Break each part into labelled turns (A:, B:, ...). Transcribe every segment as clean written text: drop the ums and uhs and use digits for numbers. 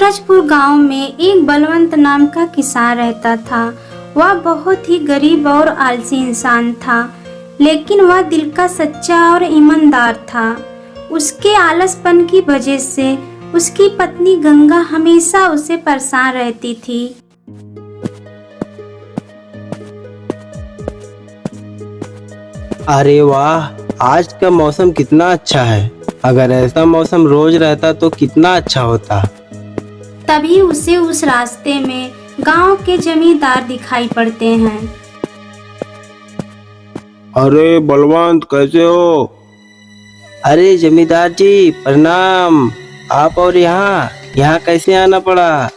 A: सूरजपुर गांव में एक बलवंत नाम का किसान रहता था। वह बहुत ही गरीब और आलसी इंसान था, लेकिन वह दिल का सच्चा और ईमानदार था। उसके आलसपन की वजह से उसकी पत्नी गंगा हमेशा उसे परेशान रहती थी।
B: अरे वाह, आज का मौसम कितना अच्छा है। अगर ऐसा मौसम रोज रहता तो कितना अच्छा होता।
A: तभी उसे उस रास्ते में गांव के जमींदार दिखाई पड़ते हैं।
C: अरे बलवंत, कैसे हो?
B: अरे जमींदार जी प्रणाम। आप और यहाँ कैसे आना पड़ा?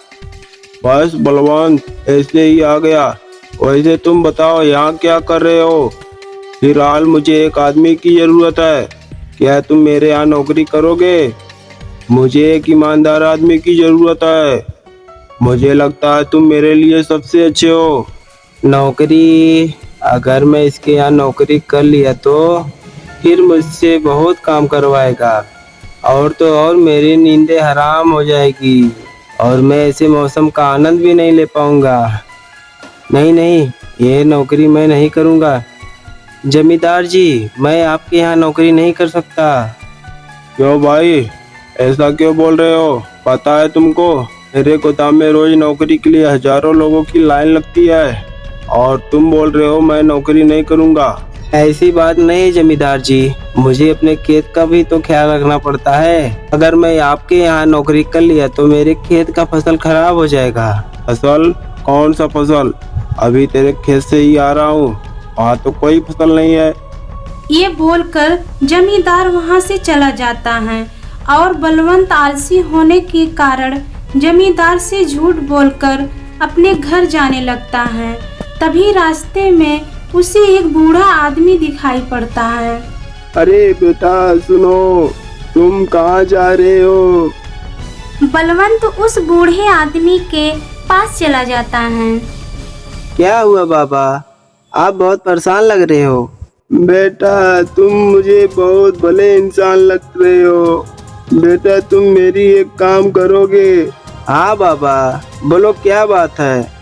C: बस बलवंत, ऐसे ही आ गया। वैसे तुम बताओ, यहाँ क्या कर रहे हो? फिलहाल मुझे एक आदमी की जरूरत है। क्या तुम मेरे यहाँ नौकरी करोगे? मुझे एक ईमानदार आदमी की जरूरत है। मुझे लगता है तुम मेरे लिए सबसे अच्छे हो।
B: नौकरी? अगर मैं इसके यहाँ नौकरी कर लिया तो फिर मुझसे बहुत काम करवाएगा, और तो और मेरी नींदें हराम हो जाएगी और मैं ऐसे मौसम का आनंद भी नहीं ले पाऊंगा। नहीं नहीं, ये नौकरी मैं नहीं करूँगा। जमींदार जी, मैं आपके यहाँ नौकरी नहीं कर सकता।
C: क्यों भाई, ऐसा क्यों बोल रहे हो? पता है तुमको, मेरे गोदाम में रोज नौकरी के लिए हजारों लोगों की लाइन लगती है, और तुम बोल रहे हो मैं नौकरी नहीं करूँगा।
B: ऐसी बात नहीं जमींदार जी, मुझे अपने खेत का भी तो ख्याल रखना पड़ता है। अगर मैं आपके यहाँ नौकरी कर लिया तो मेरे खेत का फसल खराब हो जाएगा।
C: फसल? कौन सा फसल? अभी तेरे खेत से ही आ रहा हूँ, वहाँ तो कोई फसल नहीं है।
A: ये बोलकर जमींदार वहां से चला जाता है और बलवंत आलसी होने के कारण जमींदार से झूठ बोलकर अपने घर जाने लगता है। तभी रास्ते में उसे एक बूढ़ा आदमी दिखाई पड़ता है।
C: अरे बेटा सुनो, तुम कहाँ जा रहे हो?
A: बलवंत उस बूढ़े आदमी के पास चला जाता है।
B: क्या हुआ बाबा, आप बहुत परेशान लग रहे हो।
C: बेटा, तुम मुझे बहुत भले इंसान लग रहे हो। बेटा, तुम मेरी एक काम करोगे?
B: हाँ बाबा, बोलो क्या बात है।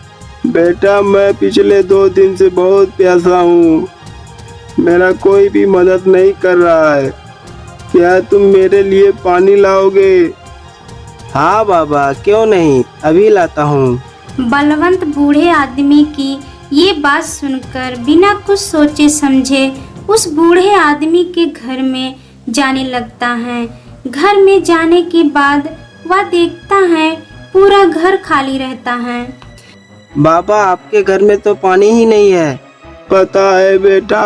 C: बेटा, मैं पिछले 2 दिन से बहुत प्यासा हूँ। मेरा कोई भी मदद नहीं कर रहा है। क्या तुम मेरे लिए पानी लाओगे?
B: हाँ बाबा, क्यों नहीं, अभी लाता हूँ।
A: बलवंत बूढ़े आदमी की ये बात सुनकर बिना कुछ सोचे समझे उस बूढ़े आदमी के घर में जाने लगता है। घर में जाने के बाद वह देखता है पूरा घर खाली रहता है।
B: बाबा, आपके घर में तो पानी ही नहीं है।
C: पता है बेटा,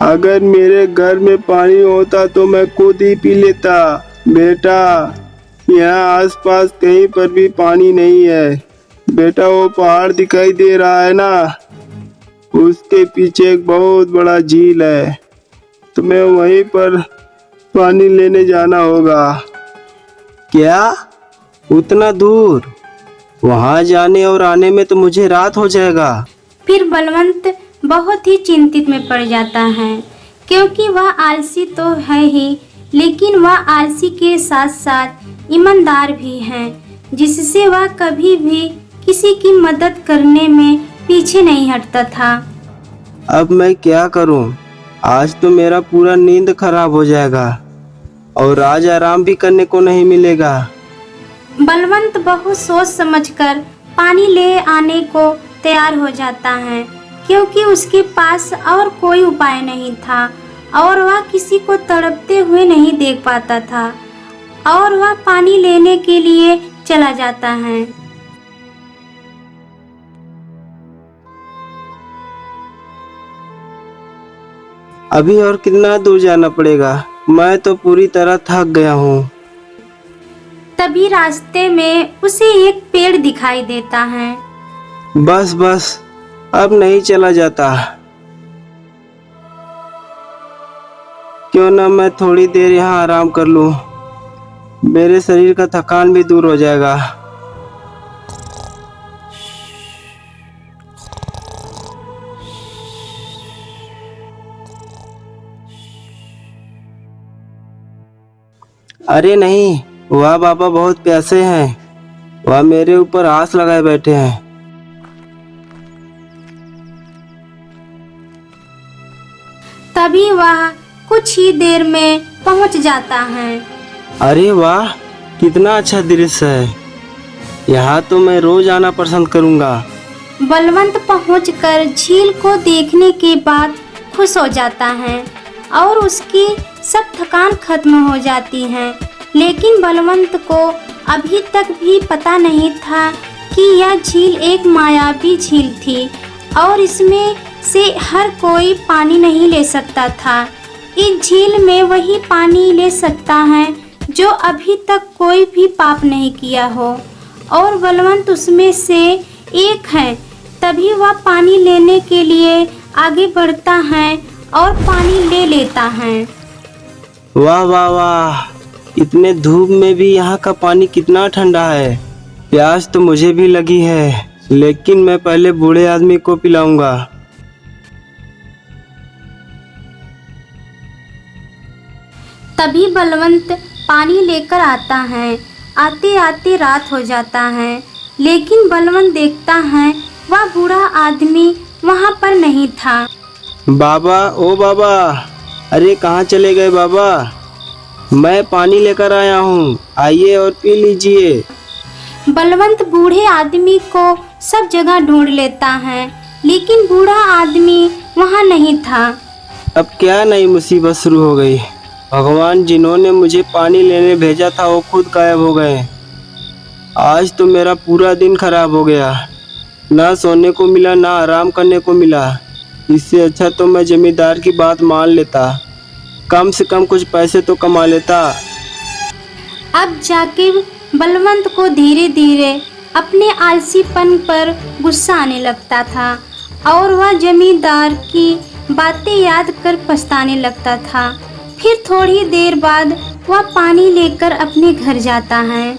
C: अगर मेरे घर में पानी होता तो मैं खुद ही पी लेता। बेटा, यहाँ आसपास कहीं पर भी पानी नहीं है। बेटा, वो पहाड़ दिखाई दे रहा है ना, उसके पीछे एक बहुत बड़ा झील है। तुम्हें वहीं पर पानी लेने जाना होगा।
B: क्या? उतना दूर? वहाँ जाने और आने में तो मुझे रात हो जाएगा।
A: फिर बलवंत बहुत ही चिंतित में पड़ जाता है, क्योंकि वह आलसी तो है ही, लेकिन वह आलसी के साथ साथ ईमानदार भी है, जिससे वह कभी भी किसी की मदद करने में पीछे नहीं हटता था।
B: अब मैं क्या करूं? आज तो मेरा पूरा नींद खराब हो जाएगा और आज आराम भी करने को नहीं मिलेगा।
A: बलवंत बहुत सोच समझकर पानी ले आने को तैयार हो जाता है, क्योंकि उसके पास और कोई उपाय नहीं था और वह किसी को तड़पते हुए नहीं देख पाता था, और वह पानी लेने के लिए चला जाता है।
B: अभी और कितना दूर जाना पड़ेगा? मैं तो पूरी तरह थक गया हूँ।
A: तभी रास्ते में उसे एक पेड़ दिखाई देता है।
B: बस बस, अब नहीं चला जाता। क्यों ना मैं थोड़ी देर यहाँ आराम कर लूँ, मेरे शरीर का थकान भी दूर हो जाएगा। अरे नहीं, वह बाबा बहुत प्यासे हैं। वह मेरे ऊपर आस लगाए बैठे हैं।
A: तभी वह कुछ ही देर में पहुंच जाता है।
B: अरे वाह, कितना अच्छा दृश्य है। यहाँ तो मैं रोज आना पसंद करूँगा।
A: बलवंत पहुंचकर झील को देखने के बाद खुश हो जाता है और उसकी सब थकान खत्म हो जाती है। लेकिन बलवंत को अभी तक भी पता नहीं था कि यह झील एक मायावी झील थी और इसमें से हर कोई पानी नहीं ले सकता था। इस झील में वही पानी ले सकता है जो अभी तक कोई भी पाप नहीं किया हो और बलवंत उसमें से एक है। तभी वह पानी लेने के लिए आगे बढ़ता है और पानी ले लेता है।
B: वाह वाह वाह, इतने धूप में भी यहाँ का पानी कितना ठंडा है। प्यास तो मुझे भी लगी है, लेकिन मैं पहले बूढ़े आदमी को पिलाऊंगा।
A: तभी बलवंत पानी लेकर आता है। आते आते रात हो जाता है, लेकिन बलवंत देखता है वह बूढ़ा आदमी वहाँ पर नहीं था।
B: बाबा, ओ बाबा, अरे कहाँ चले गए बाबा? मैं पानी लेकर आया हूँ, आइए और पी लीजिए।
A: बलवंत बूढ़े आदमी को सब जगह ढूंढ लेता है, लेकिन बूढ़ा आदमी वहाँ नहीं था।
B: अब क्या नई मुसीबत शुरू हो गई। भगवान जिन्होंने मुझे पानी लेने भेजा था वो खुद गायब हो गए। आज तो मेरा पूरा दिन खराब हो गया। ना सोने को मिला, ना आराम करने को मिला। इससे अच्छा तो मैं जमींदार की बात मान लेता, कम से कम कुछ पैसे तो कमा लेता।
A: अब जाके बलवंत को धीरे धीरे अपने आलसीपन पर गुस्सा आने लगता था और वह जमींदार की बातें याद कर पछताने लगता था। फिर थोड़ी देर बाद वह पानी लेकर अपने घर जाता है।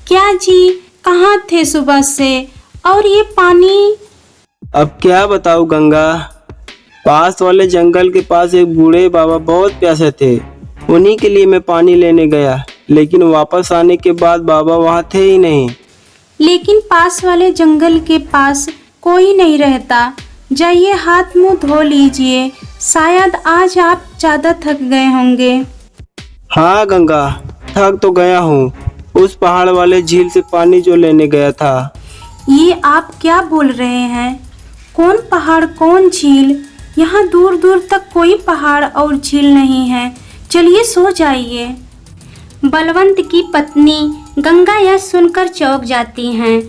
A: क्या जी, कहाँ थे सुबह से और ये पानी?
B: अब क्या बताऊँ गंगा, पास वाले जंगल के पास एक बूढ़े बाबा बहुत प्यासे थे। उन्हीं के लिए मैं पानी लेने गया, लेकिन वापस आने के बाद बाबा वहाँ थे ही नहीं।
A: लेकिन पास वाले जंगल के पास कोई नहीं रहता। जाइए हाथ मुंह धो लीजिए, शायद आज आप ज़्यादा थक गए होंगे।
B: हाँ गंगा, थक तो गया हूँ। उस पहाड़ वाले झील से पानी जो लेने गया था।
A: ये आप क्या बोल रहे हैं? कौन पहाड़, कौन झील? यहाँ दूर दूर तक कोई पहाड़ और झील नहीं है। चलिए सो जाइए। बलवंत की पत्नी गंगा यह सुनकर चौंक जाती हैं,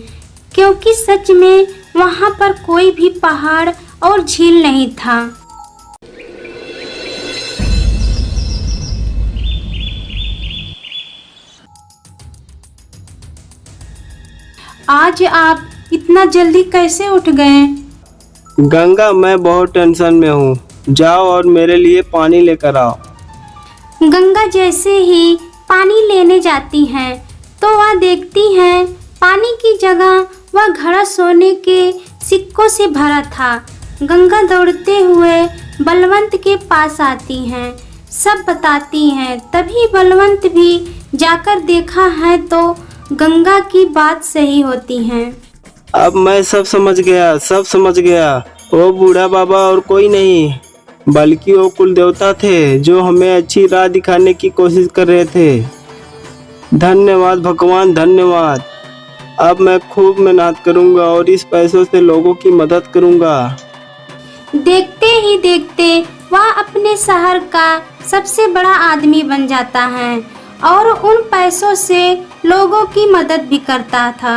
A: क्योंकि सच में वहाँ पर कोई भी पहाड़ और झील नहीं था। आज आप इतना जल्दी कैसे उठ गए?
B: गंगा, मैं बहुत टेंशन में हूँ। जाओ और मेरे लिए पानी लेकर आओ।
A: गंगा जैसे ही पानी लेने जाती हैं, तो वह देखती हैं पानी की जगह वह घड़ा सोने के सिक्कों से भरा था। गंगा दौड़ते हुए बलवंत के पास आती हैं, सब बताती हैं। तभी बलवंत भी जाकर देखा है तो गंगा की बात सही होती है।
B: अब मैं सब समझ गया। वो बूढ़ा बाबा और कोई नहीं, बल्कि वो कुल देवता थे जो हमें अच्छी राह दिखाने की कोशिश कर रहे थे। धन्यवाद भगवान, धन्यवाद। अब मैं खूब मेहनत करूंगा और इस पैसों से लोगों की मदद करूंगा।
A: देखते ही देखते वह अपने शहर का सबसे बड़ा आदमी बन जाता है और उन पैसों से लोगों की मदद भी करता था।